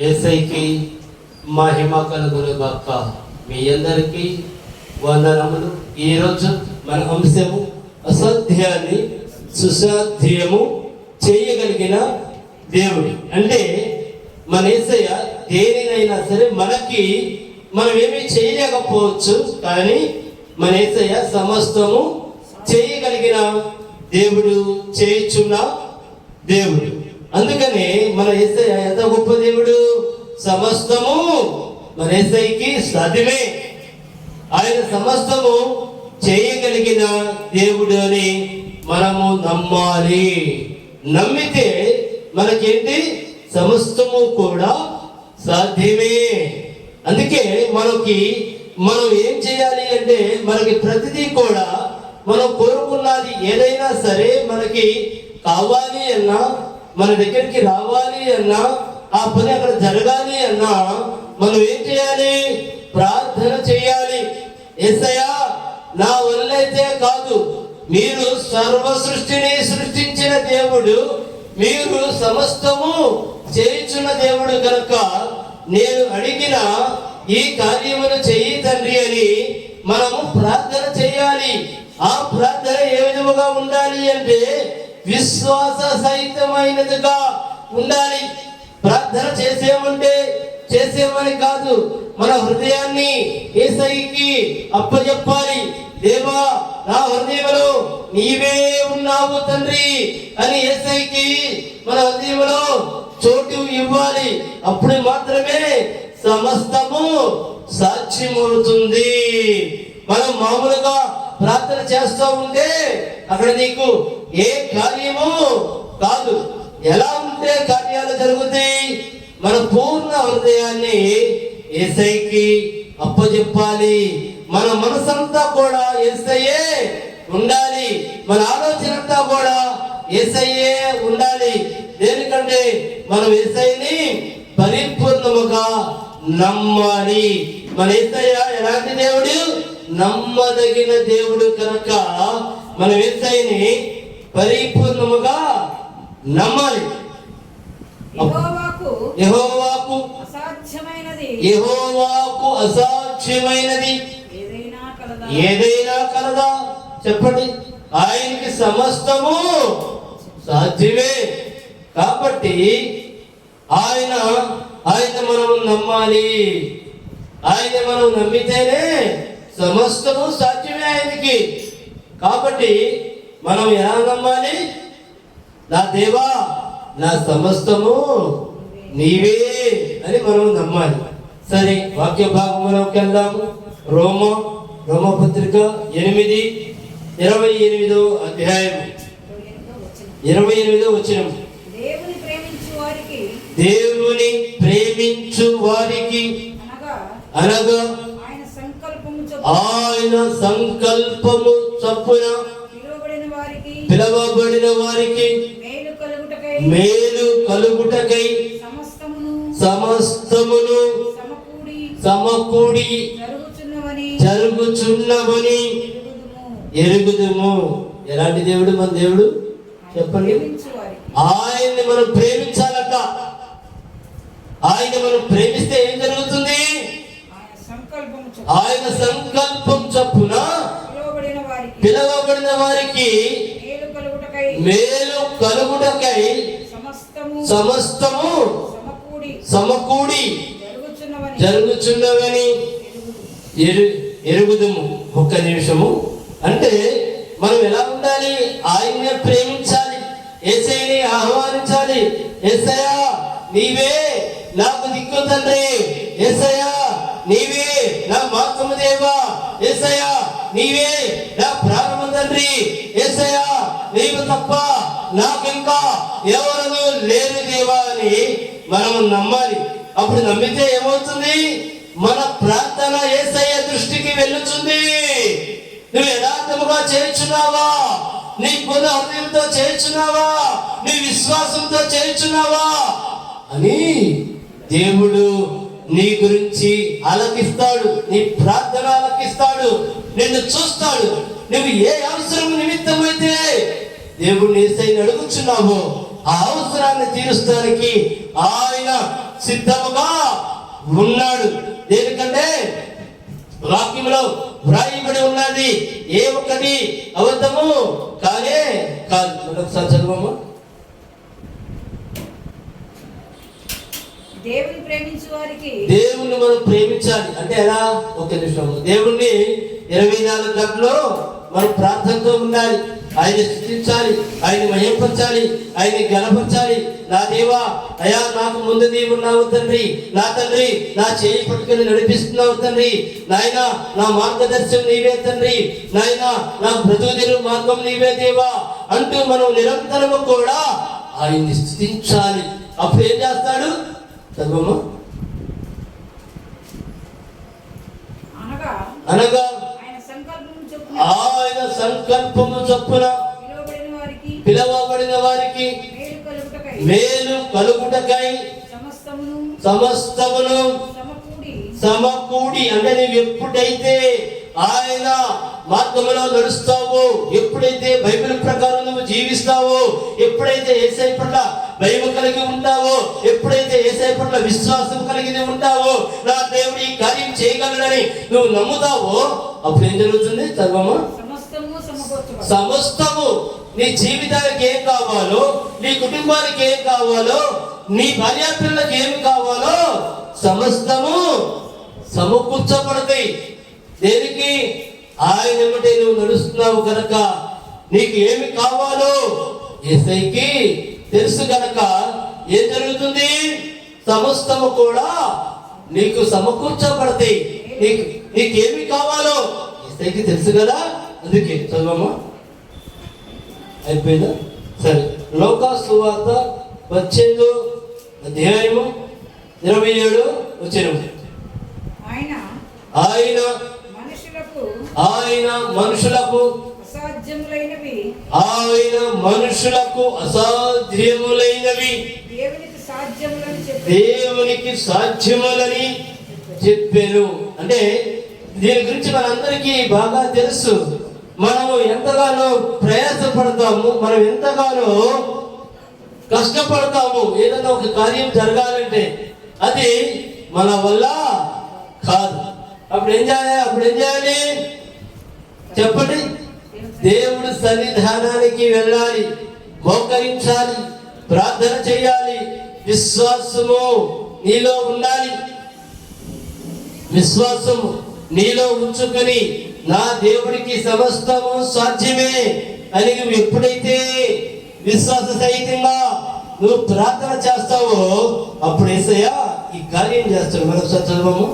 యేసయ్యకి మహిమ కలుగును గాక. మీ అందరికీ వందనములు. ఈరోజు మన అంశము అసాధ్యాన్ని సుసాధ్యము చేయగలిగిన దేవుడు. అంటే మన యేసయ్య దేనినైనా సరే మనం ఏమీ చేయలేకపోవచ్చు, కానీ మన యేసయ్య సమస్తము చేయగలిగిన దేవుడు, చేయుచున్న దేవుడు. అందుకనే మన యేసయ్య ఎంత గొప్ప దేవుడు. సమస్తము మన యేసయ్యకి సాధ్యమే. ఆయన సమస్తము చేయగలిగిన దేవుడు అని మనము నమ్మాలి. నమ్మితే మనకేంటి? సమస్తము కూడా సాధ్యమే. అందుకే మనం ఏం చేయాలి అంటే, మనకి ప్రతిదీ కూడా మనం కోరుకున్నది ఏదైనా సరే మనకి కావాలి అన్నా, మన దగ్గరికి రావాలి అన్నా, ఆ పని అక్కడ జరగాలి అన్నా మనం ఏం చేయాలి? ప్రార్థన చేయాలి. యేసయ్యా, నా వల్లైతే కాదు, మీరు సర్వ సృష్టిని సృష్టించిన దేవుడు, మీరు సమస్తము చేయుచున్న దేవుడు కనుక నేను అడిగిన ఈ కార్యమును చెయ్యి తండ్రి అని మనము ప్రార్థన చేయాలి. ఆ ప్రార్థన ఏ విధముగా ఉండాలి అంటే విశ్వాస సహితమైనదిగా ఉండాలి. ప్రార్థన చేసేమని కాదు, మన హృదయాన్ని యేసయ్యకి అప్పచెప్పాలి. దేవా, నా హృదయంలో నీవే ఉన్నావు తండ్రి అని యేసయ్యకి మన హృదయంలో చోటు ఇవ్వాలి. అప్పుడు మాత్రమే సమస్తము సాధ్యమవుతుంది. మనం మామూలుగా ప్రార్థన చేస్తూ ఉంటే అక్కడ నీకు ఏ కార్యము కాదు. ఎలా ఉంటే కార్యాలు జరుగుతాయి? మన పూర్ణ హృదయాన్ని యేసయ్యకి అప్పచెప్పాలి. మన మనసంతా కూడా యేసయ్యే ఉండాలి. మన ఆలోచన అంతా కూడా యేసయ్యే ఉండాలి. దేనికంటే మనం యేసయ్యని పరిపూర్ణముగా నమ్మాలి. మన యేసయ్య ఎలాంటి దేవుడు? నమ్మదగిన దేవుడు కనుక మనం యేసయ్యని పరిపూర్ణముగా నమ్మాలి. యెహోవాకు అసాధ్యమైనది ఏదైనా కలదా? చెప్పండి. ఆయనకి సమస్తము సాధ్యమే. కాబట్టి ఆయన మనం నమ్మాలి. ఆయన మనం నమ్మితేనే సమస్తము సాధ్యమే ఆయనకి. కాబట్టి మనం ఎలా నమ్మాలి? నా దేవా, నా సమస్తము నీవే అని మనం నమ్మాలి. సరే, వాక్య భాగంలోకి వెళ్దాము. రోమపత్రిక 8:28 అధ్యాయం 28వ వచనం. దేవుని ప్రేమించు వారికి అనగా ఆయన సంకల్పము చొప్పున పిలవబడిన వారికి మేలు కలుగుటకై సమస్తమును సమకూడి జరుగుచున్నవని ఎరుగుదుము. ఎలాంటి దేవుడు మన దేవుడు? చెప్పండి. ఆయన్ని మనం ప్రేమించాలట. ఆయన మనం ప్రేమిస్తే ఏం జరుగుతుంది? ఆయన సంకల్పం చొప్పున పిలవబడిన వారికి మేలు కలుగుటకై సమస్తము సమకూడి జరుగుచున్నవని ఎరుగుదుము. ఒక్క నిమిషము. అంటే మనం ఎలా ఉండాలి? ఆయన్నే ప్రేమించాలి, యేసయ్యని ఆహ్వానించాలి. యేసయ్యా, నీవే నాకు దిక్కు తండ్రి. యేసయ్యా, నీవే నా మార్గము దేవా. యేసయ్యా, నీవే నా ప్రాణము తండ్రి. యేసయ్యా, నీవు తప్ప నాకింకా ఎవరు లేరు దేవా అని మనం నమ్మాలి. అప్పుడు నమ్మితే ఏమవుతుంది? మన ప్రార్థన యేసయ్య దృష్టికి వెళ్ళుతుంది. నువ్వు యథార్థముగా చేయుచున్నావా? నీ పూర్ణ హృదయంతో చేయుచున్నావా? నీ విశ్వాసంతో చేయుచున్నావా అని దేవుడు నీ గురించి ఆలకిస్తాడు. నీ ప్రార్థన ఆలకిస్తాడు. నిన్ను చూస్తాడు. నువ్వు ఏ అవసరం నిమిత్తమైతే దేవుడిని యేసయ్యని అడుగుచున్నావో ఆ అవసరాన్ని తీరుస్తానికి ఆయన సిద్ధముగా ఉన్నాడు. దేనికంటే వాక్యంలో వ్రాయబడి ఉన్నది, ఏ ఒక్కటి అబద్ధము కానే కాదు. ఒకసారి చదువమ్మా. దేవుని ప్రేమించు వారికి, దేవుణ్ణి మనం ప్రేమించాలి అంటే ఎలా? ఒక నిమిషం. దేవుణ్ణి 24 గంటలు మనం ప్రార్థనతో ఉండాలి, ఆయన స్తుతించాలి, ఆయన మహింపరచాలి, ఆయన గణపరచాలి. నా దేవా, అయా నాకు ముందు నీవు ఉన్నావు తండ్రి, నా తండ్రి నా చేయి పట్టుకుని నడిపిస్తున్నావు తండ్రి, నాయన నా మార్గదర్శనం నీవే తండ్రి, నాయన నా బ్రతుకు మార్గం నీవే దేవా అంటూ మనం నిరంతరము కూడా ఆయన్ని స్తుతించాలి. అప్పుడు ఏం చేస్తాడు? చదువమ్మా. అనగా ఆయన సంకల్పము చొప్పున పిలవబడిన వారికి మేలు కలుగుటకై సమస్తమును సమకూడి, అంటే నీవు ఎప్పుడైతే ఆయన మార్గంలో నడుస్తావో, ఎప్పుడైతే బైబిల్ ప్రకారం నువ్వు జీవిస్తావో, ఎప్పుడైతే యేసయ్య పట్ల భయం కలిగి ఉంటావో, ఎప్పుడైతే యేసయ్య పట్ల విశ్వాసం కలిగి ఉంటావో, నా దేవుడు ఈ కార్యం చేయగలడని నువ్వు నమ్ముతావో, అప్పుడు ఏం జరుగుతుంది? సర్వము సమస్తము నీ జీవితానికి ఏం కావాలో, నీ కుటుంబానికి ఏం కావాలో, నీ భార్యాపిల్లలకు ఏమి కావాలో సమస్తము సమకూర్చబడతాయి. దేనికి? ఆయన ఏమిటే నువ్వు నడుస్తున్నావు కనుక నీకు ఏమి కావాలో యేసయ్యకి తెలుసు కనుక ఏం జరుగుతుంది? సమస్తము కూడా నీకు సమకూర్చబడతాయి. నీకేమి కావాలో యేసయ్యకి తెలుసు కదా. అందుకే చదవమ్మా. అయిపోయిందా? సరే. లోకా సువార్త 18వ అధ్యాయము 27వ వచనం. ఆయన మనుషులకు అసాధ్యములైనవి దేవునికి సాధ్యములని చెప్పాను. అంటే దీని గురించి మనందరికీ బాగా తెలుసు. మనము ఎంతగానో ప్రయాసపడతాము, మనం ఎంతగానో కష్టపడతాము ఏదైనా ఒక కార్యం జరగాలంటే. అది మన వల్ల కాదు. అప్పుడు ఏం చేయాలి చెప్పండి? దేవుడు సన్నిధానానికి వెళ్ళాలి, మోకరించాలి, ప్రార్థన చేయాలి, విశ్వాసము నీలో ఉండాలి. విశ్వాసము నీలో ఉంచుకొని నా దేవుడికి సమస్తము సాధ్యమే అని నువ్వు ఎప్పుడైతే విశ్వాస సహితంగా నువ్వు ప్రార్థన చేస్తావో, అప్పుడు యేసయ్య ఈ కార్యం చేస్తాడు. మరొకసారి చదవము.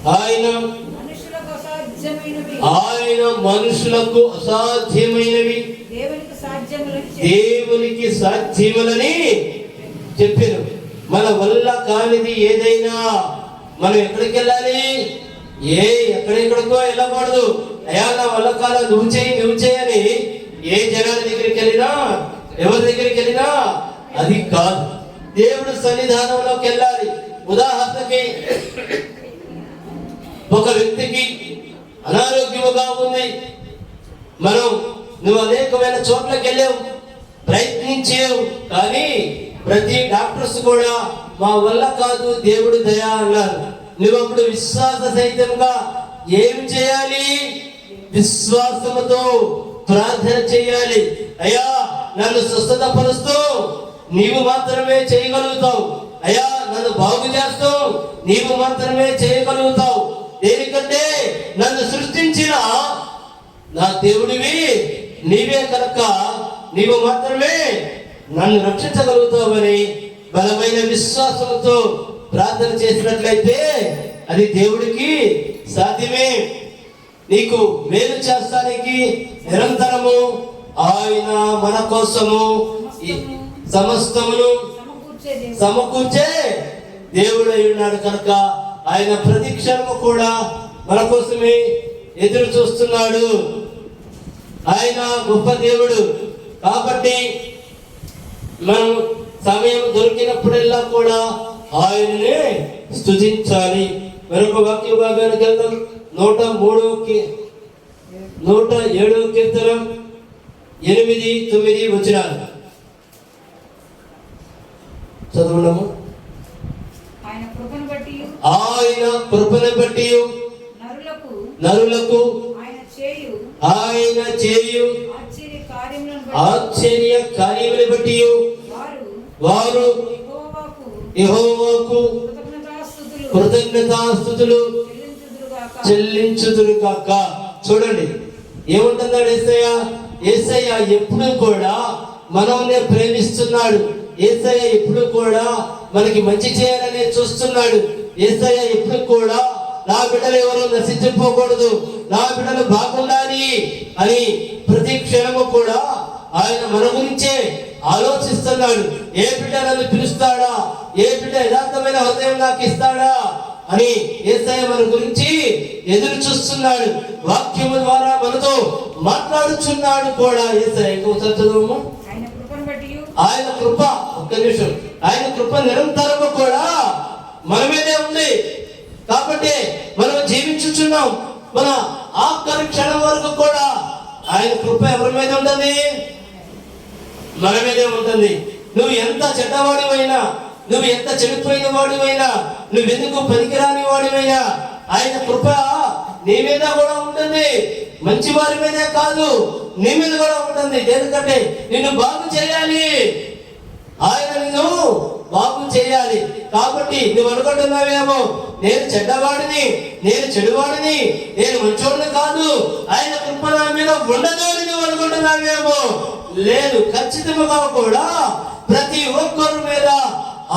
ఆయన మనుషులకు అసాధ్యమైనవి దేవునికి సాధ్యములని చెప్పారు. మన వల్ల కానిది ఏదైనా మనం ఎక్కడికి వెళ్ళాలి? ఎక్కడెక్కడికో వెళ్ళకూడదు. అయ్యా నా వల్ల కాల నువ్వు చేయని ఏ జనాల దగ్గరికి వెళ్ళినా, ఎవరి దగ్గరికి వెళ్ళినా అది కాదు. దేవుడు సన్నిధానంలోకి వెళ్ళాలి. ఉదాహరణకి ఒక వ్యక్తికి అనారోగ్యముగా ఉంది, నువ్వు అనేకమైన చోట్లకి వెళ్ళావు, ప్రయత్నించావు, కానీ ప్రతి డాక్టర్స్ కూడా మా వల్ల కాదు దేవుడు దయ అన్నారు. నువ్వు అప్పుడు విశ్వాస సహితంగా ఏం చేయాలి? విశ్వాసముతో ప్రార్థన చేయాలి. అయ్యా నన్ను స్వస్థత పరుస్తూ నీవు మాత్రమే చేయగలుగుతావు, అయ్యా నన్ను బాగు చేస్తూ నీవు మాత్రమే చేయగలుగుతావు. దేనికంటే నన్ను సృష్టించిన నా దేవుడివి నీవే కనుక నీవు మాత్రమే నన్ను రక్షించగలుగుతావని బలమైన విశ్వాసంతో ప్రార్థన చేసినట్లయితే అది దేవుడికి సాధ్యమే. నీకు మేలు చేస్తానికి నిరంతరము ఆయన మన కోసము సమస్తమును సమకూర్చే దేవుడు అయి ఉన్నాడు కనుక ఆయన ప్రతి క్షణము కూడా మన కోసమే ఎదురు చూస్తున్నాడు. ఆయన గొప్ప దేవుడు కాబట్టి మనం సమయం దొరికినప్పుడల్లా కూడా ఆయననే స్తుతించాలి. మరొక వాక్య భాగానికి వెళ్దాం. 107వ కీర్తన 8, 9 వచనాలు చదువుదాము. ఆయన కృపను బట్టి నరులకు ఆయన చేయు ఆశ్చర్య కార్యములను బట్టి వారు యెహోవాకు కృతజ్ఞతాస్తుతులు చెల్లించుదురుగాక. చూడండి ఏమంటున్నాడు యేసయ్య. యేసయ్య ఎప్పుడు కూడా మనల్ని ప్రేమిస్తున్నాడు. యేసయ్య ఎప్పుడు కూడా మనకి మంచి చేయాలని చూస్తున్నాడు. యేసయ్య ఎప్పుడు కూడా నా బిడ్డలు ఎవరు నశించిపోకూడదు, నా బిడ్డలు బాగుండాలి అని ప్రతి క్షణము కూడా ఆయన మన గురించే ఆలోచిస్తున్నాడు. ఏ బిడ్డ నన్ను పిలుస్తాడా, ఏ బిడ్డ యథార్థమైన హృదయం నాకు ఇస్తాడా అని యేసయ్య మన గురించి ఎదురు చూస్తున్నాడు. వాక్యము ద్వారా మనతో మాట్లాడుచున్నాడు కూడా యేసయ్య. చదువు. ఆయన కృప, ఒక్క నిమిషం, ఆయన కృప నిరంతరము కూడా మన మీదే ఉంది. కాబట్టి మనం జీవించుచున్నాం. మన ఆఖరి క్షణం వరకు కూడా ఆయన కృప ఎవరి మీద ఉంటుంది? మన మీదే ఉంటుంది. నువ్వు ఎంత చెడ్డవాడివైనా, నువ్వు ఎంత చెడిపోయిన వాడివైనా, నువ్వెందుకు పనికిరాని వాడివైనా ఆయన కృప నీ మీద కూడా ఉంటుంది. మంచి వారి మీదే కాదు, నీ మీద కూడా ఉంటుంది. ఎందుకంటే నిన్ను బాగు చేయాలి, ఆయన నిన్ను బాగు చేయాలి. కాబట్టి నువ్వు అనుకుంటున్నావేమో నేను చెడ్డవాడిని, నేను చెడువాడిని, నేను మంచోడిని కాదు, ఆయన కృప నా మీద ఉండదు అని నువ్వు అనుకుంటున్నావేమో. లేదు, ఖచ్చితంగా కూడా ప్రతి ఒక్కరి మీద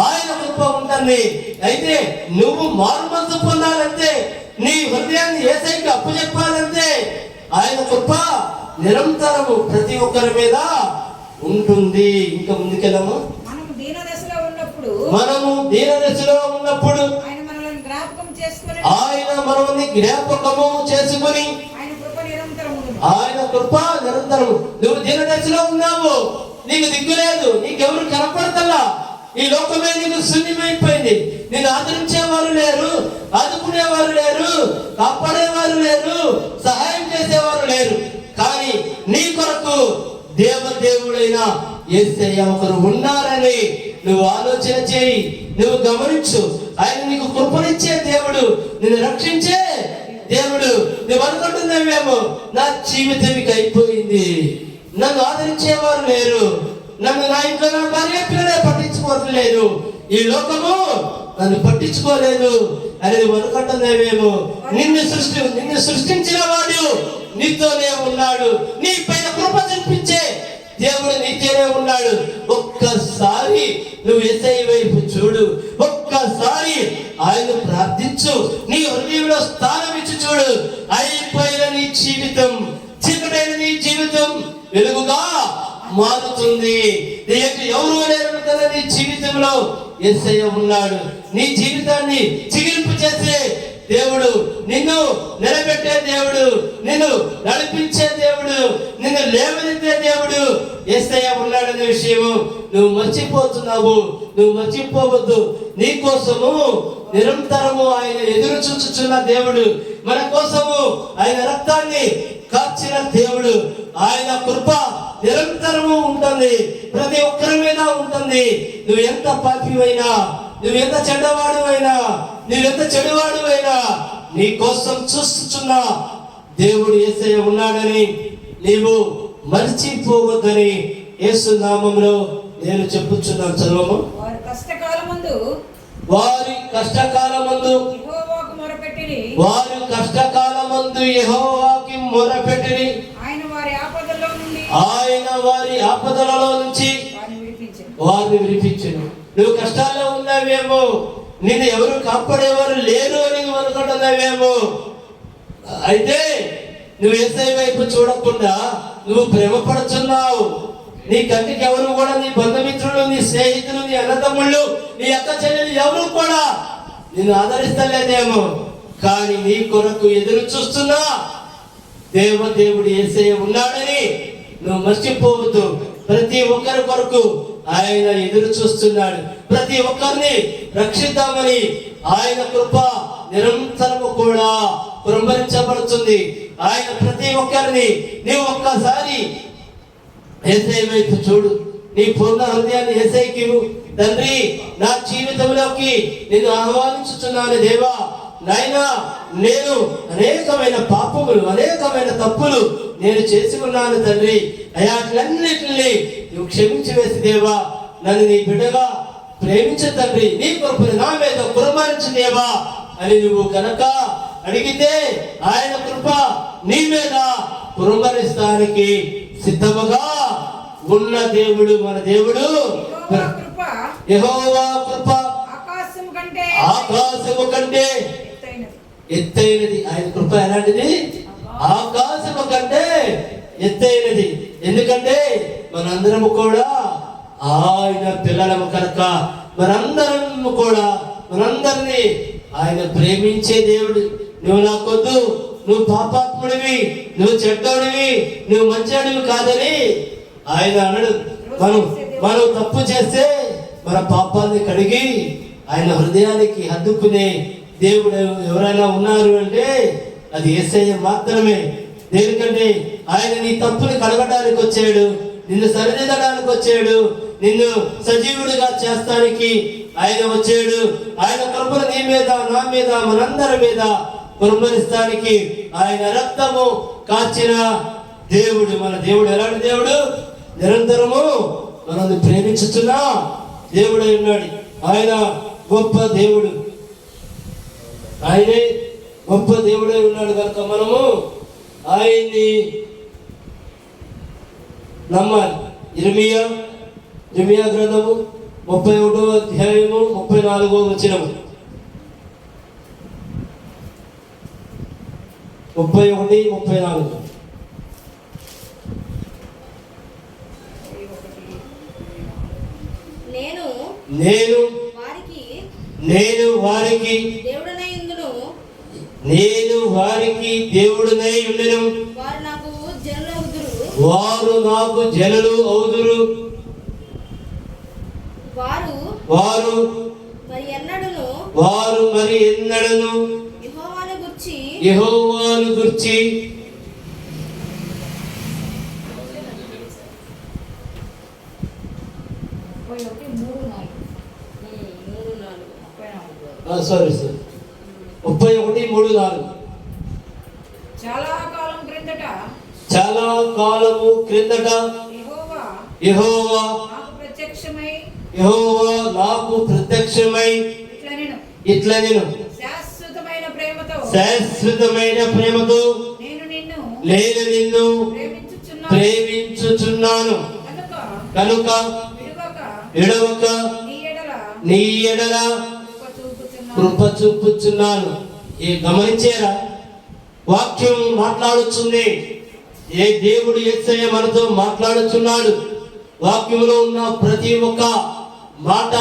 ఆయన కృప ఉంటుంది. అయితే నువ్వు మారుమనసు పొందాలంటే, నీ హృదయాన్ని యేసయ్యకి అప్పచెప్పాలంటే ఆయన కృప నిరంతరము ప్రతి ఒక్కరి మీద ఉంటుంది. ఇంకా ముందుకెళ్ళము. మనము దీన దశలో ఉన్నప్పుడు ఆయన మనల్ని జ్ఞాపకము చేసుకుని ఆయన కృప నిరంతరము. నువ్వు దీన దశలో ఉన్నావు, నీకు దిక్కులేదు, నీకెవరు కనపడతల్లా, ఈ లోకమే నీకు శూన్యమైపోయింది. నేను ఆదరించేవారు లేరు, ఆదుకునేవారు లేరు, కాపాడేవారు లేరు, సహాయం చేసేవారు లేరు. కానీ నీ కొరకు దేవదేవుడైన యేసయ్య ఒకరు ఉన్నారని నువ్వు ఆలోచన చేయి, నువ్వు గమనించు. ఆయన నీకు కృపనిచ్చే దేవుడు, నిన్ను రక్షించే దేవుడు. నువ్వు అనుకుంటున్నావేమో నా జీవితం అయిపోయింది, నన్ను ఆదరించేవారు లేరు, నన్ను నా ఇంట్లో నా భార్య పిల్లలే పట్టించుకోవట్లేదు, ఈ లోకము నన్ను పట్టించుకోలేదు అని నువ్వు అనుకుంటున్నావేమో. నిన్ను సృష్టించిన వాడు నీతోనే ఉన్నాడు, నీ పైన కృప చూపించే దేవుడు నీతోనే ఉన్నాడు. ఒక్కసారి నువ్వు యేసయ్య వైపు చూడు, ఒక్కసారి ఆయన ప్రార్థించు, నీ హృదయంలో స్థానం ఇచ్చి చూడు. అయిపోయిన నీ జీవితం, చీకటైన నీ జీవితం వెలుగుగా మారుతుంది. ఎవరు లేరు కదా నీ జీవితంలో యేసయ్య ఉన్నాడు. నీ జీవితాన్ని చిగిరింపు చేసే దేవుడు, నిన్ను నిలబెట్టే దేవుడు, నిన్ను నడిపించే దేవుడు, నిన్ను లేవనెత్తే దేవుడు యేసయ్య ఉన్నాడనే విషయము నువ్వు మర్చిపోతున్నావు. నువ్వు మర్చిపోవద్దు. నీ కోసము నిరంతరము ఆయన ఎదురు చూచుచున్న దేవుడు, మన కోసము ఆయన రక్తాన్ని కార్చిన దేవుడు. ఆయన కృప నిరంతరము ఉంటుంది, ప్రతి ఒక్కరి మీద ఉంటుంది. నువ్వు ఎంత పాపివైనా, నువ్వు ఎంత చెడ్డవాడువైనా, నువ్వెంత చెడువాడువైనా నీ కోసం చూస్తున్న దేవుడు యేసయ్య ఉన్నాడని నీవు మర్చిపోవద్దని యేసు నామములో నేను చెప్పుచున్నాను. చదవము. వారి కష్టకాలమందు యెహోవాకి మొరపెట్టిరి, ఆయన వారి ఆపదలలో నుంచి వారిని విడిపించెను. నువ్వు కష్టాల్లో ఉన్నావేమో, నిన్ను ఎవరు కాపాడేవారు లేరు అని నువ్వు అనుకుంటున్నావేమో. అయితే నువ్వు యేసయ్య వైపు చూడకుండా నువ్వు ప్రేమపడుతున్నావు. నీ కంటికి ఎవరు కూడా, నీ బంధుమిత్రులు, నీ స్నేహితులు, నీ అన్నదమ్ముళ్ళు, నీ అక్క చెల్లెలు ఎవరు కూడా నిన్ను ఆదరిస్తలేదేమో. కానీ నీ కొరకు ఎదురు చూస్తున్నా దేవదేవుడు యేసయ్య ఉన్నాడని నువ్వు మర్చిపోవద్దు. ప్రతి ఒక్కరి కొరకు ఆయన ఎదురు చూస్తున్నాడు. ప్రతి ఒక్కరిని రక్షిద్దామని ఆయన కృప నిరంతరము కూడా కుమ్మరించబడుతుంది. ఆయన ప్రతి ఒక్కరిని నీవు ఒక్కసారి యేసయ్య వైపు చూడు, నీ పూర్ణ హృదయాన్ని యేసయ్యకి ఇవ్వు. తండ్రి, నా జీవితంలోకి నేను ఆహ్వానించుతున్నాను దేవా. నాయనా, నేను అనేకమైన పాపములు, అనేకమైన తప్పులు నేను చేసి ఉన్నాను తండ్రి. అయాట్లన్నిటిని నువ్వు క్షమించి వేసి దేవా, నన్ను నీ బిడ్డగా ప్రేమించు తండ్రి. నీ కృపను నా మీద కురమరించు దేవా అని నువ్వు కనుక అడిగితే ఆయన కృప నీ మీద కురమరిస్తానికి సిద్ధముగా ఉన్న దేవుడు మన దేవుడు. యెహోవా కృప ఆకాశము కంటే ఎత్తైనది. ఆయన కృప ఎలాంటిది? ఆకాశము కంటే ఎత్తైనది. ఎందుకంటే మనందరము కూడా ఆయన పిల్లలము కనుక మనందరము కూడా మనందరినీ ఆయన ప్రేమించే దేవుడు. నువ్వు నాకొద్దు, నువ్వు పాపాత్ముడివి, నువ్వు చెడ్డోడివి, నువ్వు మంచివాడివి కాదని ఆయన అనడు. మనం తప్పు చేస్తే మన పాపాన్ని కడిగి ఆయన హృదయానికి హద్దుకునే దేవుడు ఎవరైనా ఉన్నారు అంటే అది యేసయ్య మాత్రమే. దేనికంటే ఆయన నీ తప్పుని కడగడానికి వచ్చాడు, నిన్ను సరిదిద్దడానికి వచ్చాడు, నిన్ను సజీవుడిగా చేస్తానికి ఆయన వచ్చాడు. ఆయన కృపను నీ మీద, నా మీద, మనందరి మీద కుమ్మరిస్తానికి ఆయన రక్తము కాచిన దేవుడు మన దేవుడు. ఎలాంటి దేవుడు? నిరంతరము మనల్ని ప్రేమించుతున్న దేవుడై ఉన్నాడు. ఆయన గొప్ప దేవుడు, ఆయనే గొప్ప దేవుడై ఉన్నాడు కనుక మనము ఆయన్ని నమ్మాలి. ఇర్మియా గ్రంథము 31వ అధ్యాయము 34వ వచనము. 31, 34. నేను వారికి దేవుడనై ఉండును, వారు నాకు జనులు అవుదురు. వారు మరి ఎన్నడను యెహోవాను గూర్చి సారీ 31:3-4. చాలా కాలము క్రిందట యెహోవా నాకు ప్రత్యక్షమై ఇట్లా నేను శాశ్వతమైన ప్రేమతో నేను నిన్ను ప్రేమించుచున్నాను కనుక విడవక నీ ఎడల కృప చూపుచున్నాను. గమనించారా? వాక్యం మాట్లాడుతుంది. ఏ దేవుడు యేసయ్య మనతో మాట్లాడుచున్నాడు. వాక్యంలో ఉన్న ప్రతి ఒక్క మాట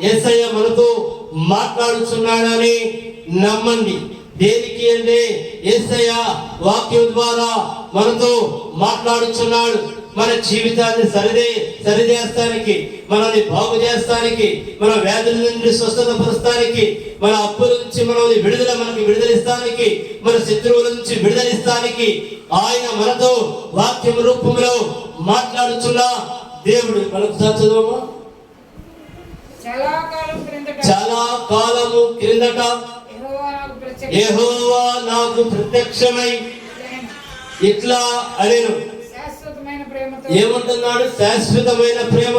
యేసయ్య మనతో మాట్లాడుచున్నాడని నమ్మండి. దేనికి అంటే యేసయ్య వాక్యం ద్వారా మనతో మాట్లాడుచున్నాడు. మన జీవితాన్ని సరిచేస్తానికి, మనల్ని బాగు చేస్తానికి, మన వ్యాధుల నుండి స్వస్థత పరుస్తానికి, మన అప్పుల నుంచి మనల్ని మనకి విడుదలిస్తానికి, మన శత్రువుల నుంచి విడుదలిస్తానికి ఆయన మనతో వాక్యం రూపంలో మాట్లాడుచున్న దేవుడు. మనకు చదువు. చాలా కాలము క్రిందట యెహోవా నాకు ప్రత్యక్షమై ఇట్లా అనెను. ఏమంటున్నాడు? శాశ్వతమైన ప్రేమ.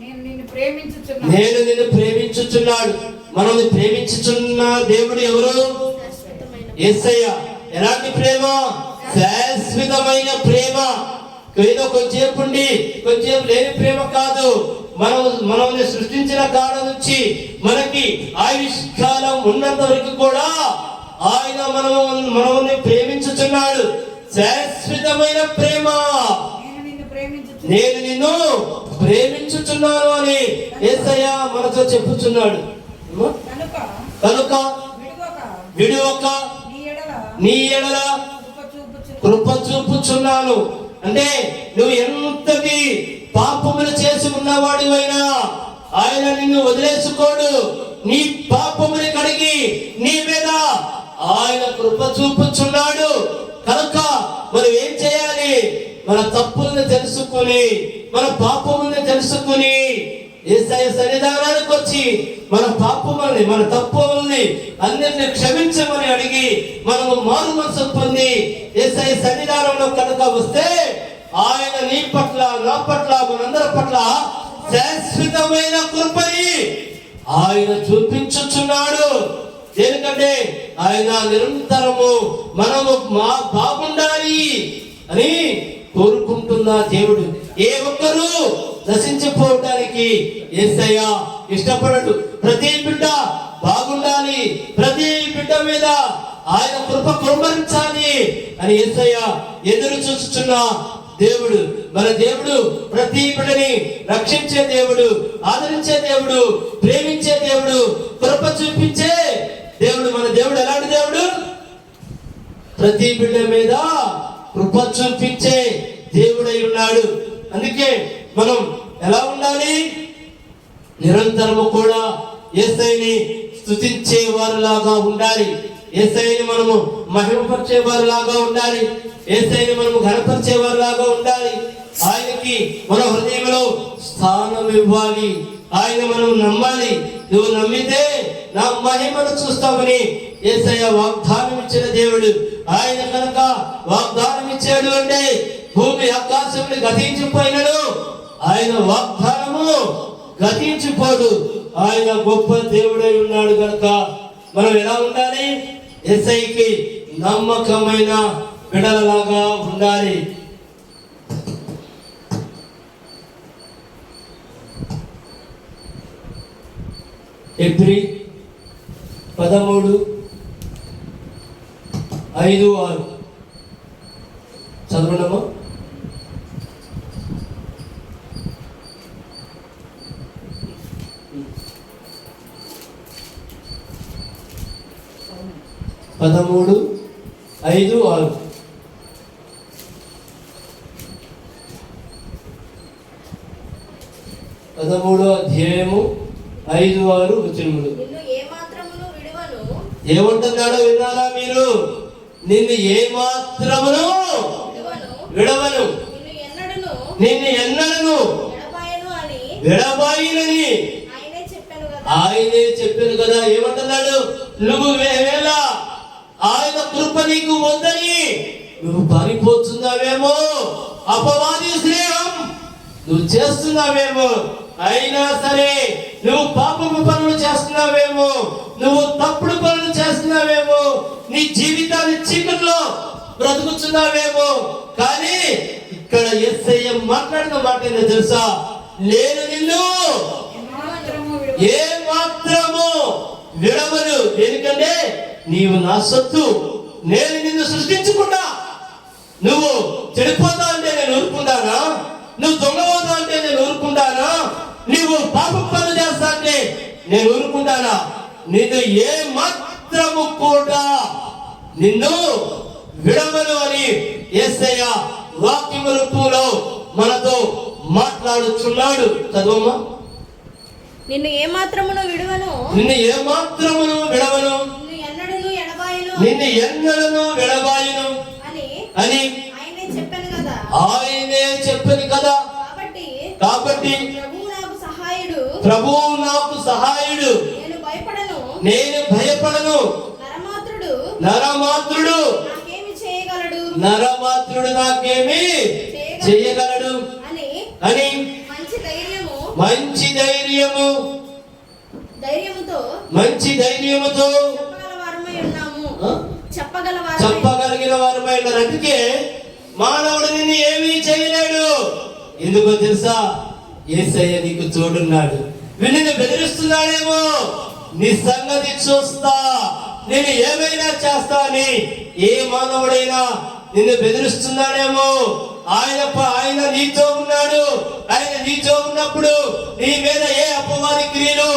నేను నిన్ను ప్రేమించుచున్నాడు. మనల్ని ప్రేమించుచున్న దేవుడు ఎవరు? యేసయ్య. ఎలాంటి ప్రేమ? శాశ్వతమైన ప్రేమ. ఏదో కొంచెంసేపు ఉండి కొంచెంసేపు లేని ప్రేమ కాదు. మనల్ని సృష్టించిన కాడ నుంచి మనకి ఆయుష్కాలం ఉన్నంత వరకు కూడా ఆయన మనల్ని ప్రేమించుచున్నాడు. శాశ్వతమైన ప్రేమ. నేను నిన్ను ప్రేమించుచున్నాను అని యేసయ్య మనతో చెప్పుచున్నాడు. కనుక విడువక నీ ఎడల కృప చూపుచున్నాను. అంటే నువ్వు ఎంతటి పాపములు చేసి ఉన్నవాడివైనా ఆయన నిన్ను వదిలేసుకోడు. నీ పాపముని కడిగి నీ మీద ఆయన కృప చూపుచున్నాడు. కనుక మనం ఏం చేయాలి? మన తప్పుల్ని తెలుసుకుని, మన పాపముల్ని తెలుసుకుని యేసయ్య సన్నిధానానికి వచ్చి మన పాపముల్ని, మన తప్పుల్ని అన్నిటిని క్షమించమని అడిగి మనము మారు మనసు పొంది యేసయ్య సన్నిధానంలో కనుక వస్తే ఆయన నీ పట్ల, నా పట్ల, మనందరి పట్ల శాశ్వతమైన కృపని ఆయన చూపించుచున్నాడు. ఎందుకంటే ఆయన నిరంతరము మనము బాగుండాలి అని కోరుకుంటున్న దేవుడు. ఏ ఒక్కరూ నశించిపోవడానికి యేసయ్య ఇష్టపడడు. ప్రతి బిడ్డ బాగుండాలి, ప్రతి బిడ్డ మీద ఆయన కృప కుమ్మరించాలి అని యేసయ్య ఎదురు చూస్తున్న దేవుడు. మన దేవుడు ప్రతి బిడ్డని రక్షించే దేవుడు, ఆదరించే దేవుడు, ప్రేమించే దేవుడు, కృప చూపించే దేవుడు. మన దేవుడు ఎలాంటి దేవుడు? ప్రతి బిడ్డ మీద కృప చూపించే దేవుడై ఉన్నాడు. అందుకే మనం ఎలా ఉండాలి? నిరంతరము కూడా యేసయ్యని స్తుతించే వారిలాగా ఉండాలి. యేసయ్యని మనము మహిమపరిచే వారిలాగా ఉండాలి. యేసయ్యని మనము ఘనపరిచే వారిలాగా ఉండాలి. ఆయనకి మన హృదయంలో స్థానం ఇవ్వాలి. ఆయన మనం నమ్మాలి. నువ్వు నమ్మితే నా మహిమను చూస్తామని యేసయ్య వాగ్దానం ఇచ్చిన దేవుడు. ఆయన కనుక వాగ్దానం ఇచ్చాడు అంటే భూమి ఆకాశములు గతించిపోయినడు, ఆయన వాగ్దానము గతించిపోడు. ఆయన గొప్ప దేవుడై ఉన్నాడు కనుక మనం ఎలా ఉండాలి? యేసయ్యకి నమ్మకమైన బిడ్డలలాగా ఉండాలి. ఎబ్రీ 13:5-6 చదవడము. పదమూడు 5-6 13వ అధ్యాయము 5-6 వచనములు. ఏమంటున్నాడో విన్నారా మీరు? నిన్ను ఏ మాత్రమును విడవను, నిన్ను ఎన్నడను విడబాయనని ఆయనే చెప్పాను కదా. ఏమంటున్నాడు? నువ్వు వేళ ఆయన కృప నీకు వద్దని నువ్వు పారిపోతున్నావేమో, అపవాది స్నేహం నువ్వు చేస్తున్నావేమో, అయినా సరే నువ్వు పాపపు పనులు చేస్తున్నావేమో, నువ్వు తప్పుడు పనులు చేస్తున్నావేమో, నీ జీవితాన్ని చీకట్లో బ్రతుకుతున్నావేమో, కానీ ఇక్కడ యేసయ్య మాట్లాడిన మాట ఏంటో తెలుసా? నేను నిన్ను ఏ మాత్రము విడవను. ఎందుకంటే నీవు నా సొత్తు. నేను నిన్ను సృష్టించుకుంటా. నువ్వు చెడిపోతా అంటే నేను ఊరుకుంటానా? నువ్వు దొంగపోతా అంటే నేను ఊరుకుంటానా? నువ్వు పాప పనులు చేస్తా అంటే నేను ఊరుకుంటానా? నిన్ను ఏ మాత్రము కూడా నిన్ను విడవను అని యేసయ్య వాక్యం రూపంలో మనతో మాట్లాడుచున్నాడు. చదవమ్మా. నిన్ను ఏ మాత్రమును విడవను, నిన్ను ఏ మాత్రమును విడవను, నిన్ను ఎన్నడను ఎడబాయను, నిన్ను ఎన్నడను విడబాయను అని ఆయనే చెప్పాను కదా. ఆయనే చెప్పాను కదా. కాబట్టి ప్రభువు నాకు సహాయుడు, నేను భయపడను. నరమాత్రుడు నాకేమి చేయగలడు అని మంచి ధైర్యముతో చెప్పగలిగిన వారమై ఉన్నారు. అందుకే మానవుడు నిన్ను ఏమీ చేయలేడు. ఎందుకో తెలుసా? యేసయ్య నీకు తోడున్నాడు. నిన్ను బెదిరిస్తున్నాడేమో, నీ సంగతి చూస్తా, నేను ఏమైనా చేస్తా అని ఏ మానవుడైనా నిన్ను బెదిరిస్తున్నాడేమో, ఆయన నీతో ఉన్నాడు. ఆయన నీతో ఉన్నప్పుడు నీ మీద ఏ అపవాది క్రియలు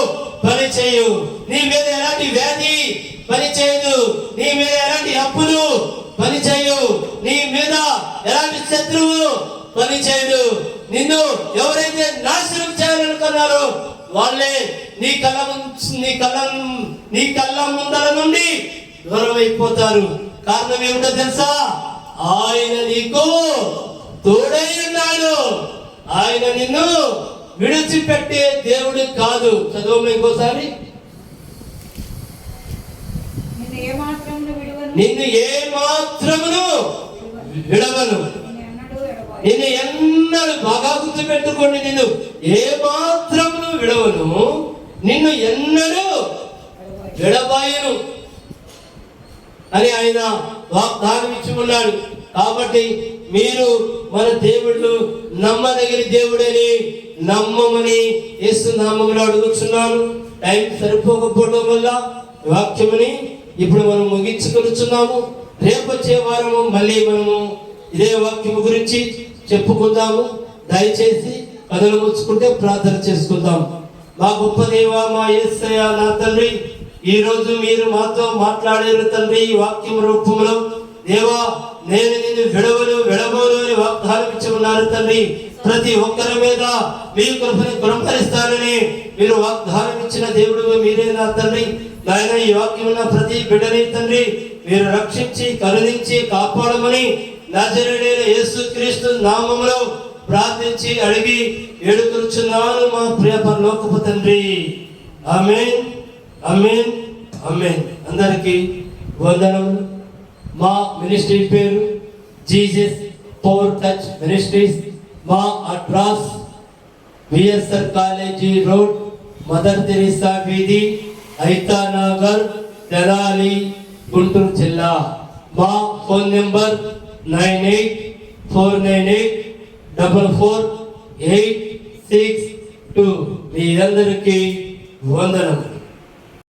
పని చేయు, నీ మీద ఎలాంటి వ్యాధి పని చేయదు, నీ మీద ఎలాంటి అప్పులు పని చేయు, నీ మీద ఎలాంటి శత్రువు పని చేయడు. నిన్ను ఎవరైతే నాశనం చేయాలనుకున్నారో వాళ్ళే నీ కళ్ళ ముందర నుండి దూరం అయిపోతారు. కారణం ఏమిటో తెలుసా? ఆయన నీకు తోడై ఉన్నాడు. ఆయన నిన్ను విడిచిపెట్టే దేవుడు కాదు. చదవము ఇంకోసారి. నిన్ను ఏమాత్రమును విడువను. నిన్ను ఏ మాత్రమును విడవను. నిన్ను ఎన్నడూ ఎడబాయను. నిన్ను ఎన్నడూ బాగా గుర్తుపెట్టుకోండి. నిన్ను ఏ మాత్రమును విడవను, నిన్ను ఎన్నడూ విడబాయను అని ఆయన వాగ్దానం ఇచ్చి ఉన్నాడు. కాబట్టి మీరు మన దేవుడు నమ్మదగిన దేవుడని నమ్మమని యేసు నామములో అడుగుతున్నాను. టైం సరిపోకపోవడం వల్ల వాక్యముని ఇప్పుడు మనం ముగించుకొనుచున్నాము. రేపు వచ్చే వారము మళ్ళీ మనము ఇదే వాక్యము గురించి చెప్పుకుందాము. దయచేసి కథలు ముచ్చుకుంటే ప్రార్థన చేసుకుందాం. మా గొప్ప దేవ, మా యేసయ్య, నా తండ్రి, ఈ రోజు మీరు మాతో మాట్లాడారు తండ్రి. ఈ వాక్యం రూపంలో దేవా, నేను నిన్ను విడవను అని వాగ్దానం ఇచ్చి ఉన్నారు తండ్రి. ప్రతి ఒక్కరి మీద మీ కృపని గుణపరిస్తారని మీరు వాగ్దానం ఇచ్చిన దేవుడు మీరే నా తండ్రి. నాయన, ఈ వాక్యం ఉన్న ప్రతి బిడ్డని తండ్రి మీరు రక్షించి కరుణించి కాపాడమని నజరేయుడైన యేసుక్రీస్తు నామములో ప్రార్థించి అడిగి వేడుకొనుచున్నాను మా ప్రియ పరలోకపు తండ్రి. ఆమేన్, ఆమేన్, ఆమేన్. అందరికీ వందనములు. మా మినిస్ట్రీ పేరు జీసస్ పవర్ టచ్ మినిస్ట్రీస్. మా address VSR college road, mother Teresa వీధి, ఐతానగర్, తెనాలి, గుంటూరు జిల్లా. మా ఫోన్ నెంబర్ 9849844862. మీ అందరికీ వందనం.